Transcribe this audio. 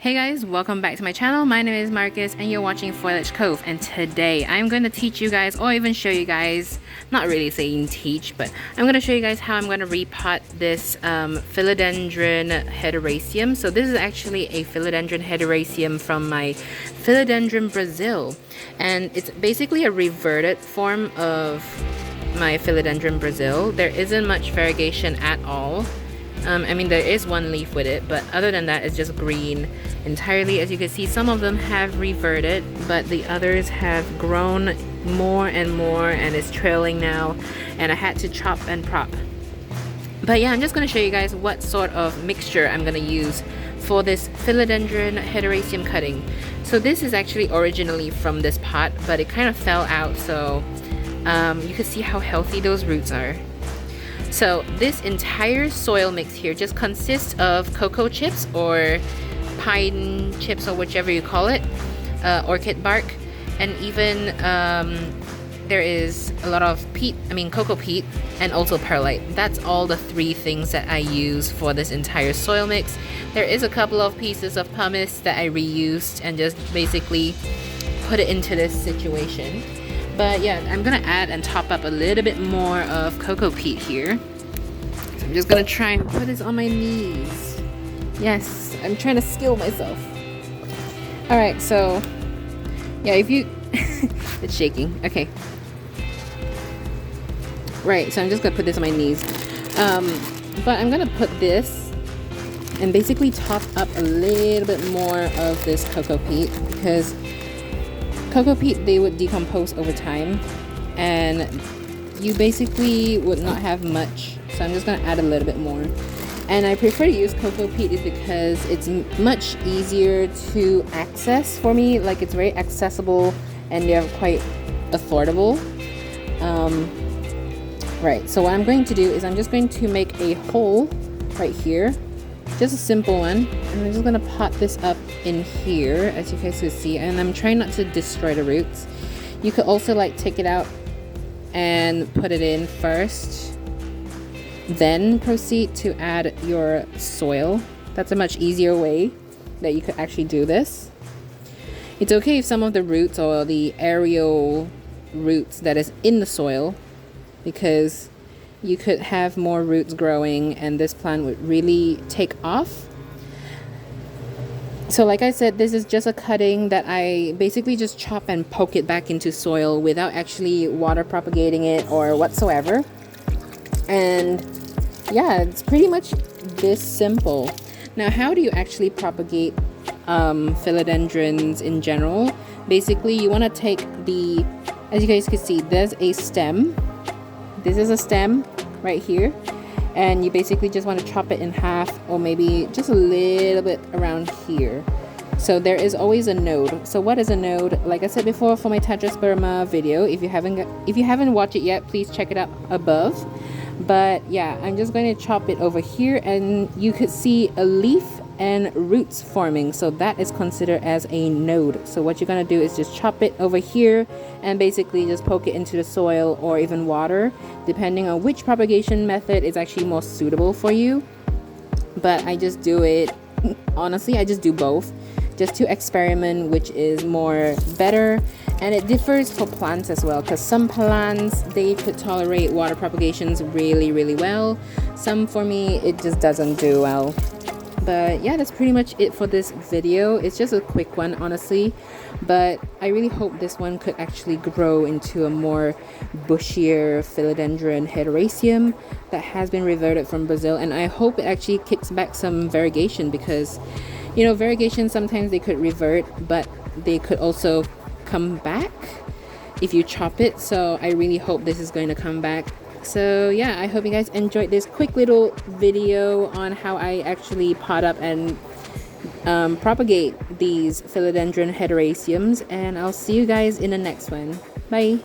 Hey guys, welcome back to my channel. My name is Marcus and you're watching Foliage Cove, and today I'm going to teach you guys, or even show you guys, not really saying teach, but I'm going to show you guys how I'm going to repot this Philodendron Hederaceum. So this is actually a Philodendron Hederaceum from my Philodendron Brazil, and it's basically a reverted form of my Philodendron Brazil. There isn't much variegation at all. I mean, there is one leaf with it, but other than that, it's just green entirely. As you can see, some of them have reverted, but the others have grown more and more and is trailing now, and I had to chop and prop. But yeah, I'm just going to show you guys what sort of mixture I'm going to use for this Philodendron Hederaceum cutting. So this is actually originally from this pot, but it kind of fell out, so you can see how healthy those roots are. So this entire soil mix here just consists of cocoa chips or pine chips, or whichever you call it, orchid bark, and even there is a lot of cocoa peat, and also perlite. That's all the three things that I use for this entire soil mix. There is a couple of pieces of pumice that I reused and just basically put it into this situation. But yeah, I'm gonna add and top up a little bit more of cocoa peat here. So I'm just gonna try and put this on my knees. Yes, I'm trying to skill myself. Alright, so yeah, if you it's shaking. Okay. Right, so I'm just gonna put this on my knees. But I'm gonna put this and basically top up a little bit more of this cocoa peat, because cocoa peat, they would decompose over time and you basically would not have much, so I'm just going to add a little bit more. And I prefer to use cocoa peat is because it's much easier to access for me. Like, it's very accessible and they're quite affordable. Right, so what I'm going to do is I'm just going to make a hole right here, just a simple one, and I'm just gonna pot this up in here, as you guys can see, and I'm trying not to destroy the roots. You could also like take it out and put it in first, then proceed to add your soil. That's a much easier way that you could actually do this. It's okay if some of the roots or the aerial roots that is in the soil, because you could have more roots growing and this plant would really take off. So like I said, this is just a cutting that I basically just chop and poke it back into soil without actually water propagating it or whatsoever. And yeah, it's pretty much this simple. Now, how do you actually propagate philodendrons in general? Basically, you want to take the, as you guys can see, there's a stem. This is a stem right here, and you basically just want to chop it in half, or maybe just a little bit around here. So there is always a node. So what is a node? Like I said before, for my Tetrasperma video, if you haven't watched it yet, please check it out above. But yeah, I'm just going to chop it over here, and you could see a leaf and roots forming, so that is considered as a node. So what you're going to do is just chop it over here and basically just poke it into the soil or even water, depending on which propagation method is actually most suitable for you. But I just do it, honestly, I just do both, just to experiment which is more better. And it differs for plants as well, because some plants, they could tolerate water propagations really well. Some, for me, it just doesn't do well. But yeah, that's pretty much it for this video. It's just a quick one, honestly, but I really hope this one could actually grow into a more bushier Philodendron Hederaceum that has been reverted from Brazil. And I hope it actually kicks back some variegation, because you know, variegation, sometimes they could revert, but they could also come back if you chop it. So I really hope this is going to come back. So yeah, I hope you guys enjoyed this quick little video on how I actually pot up and propagate these Philodendron Hederaceums, and I'll see you guys in the next one. Bye.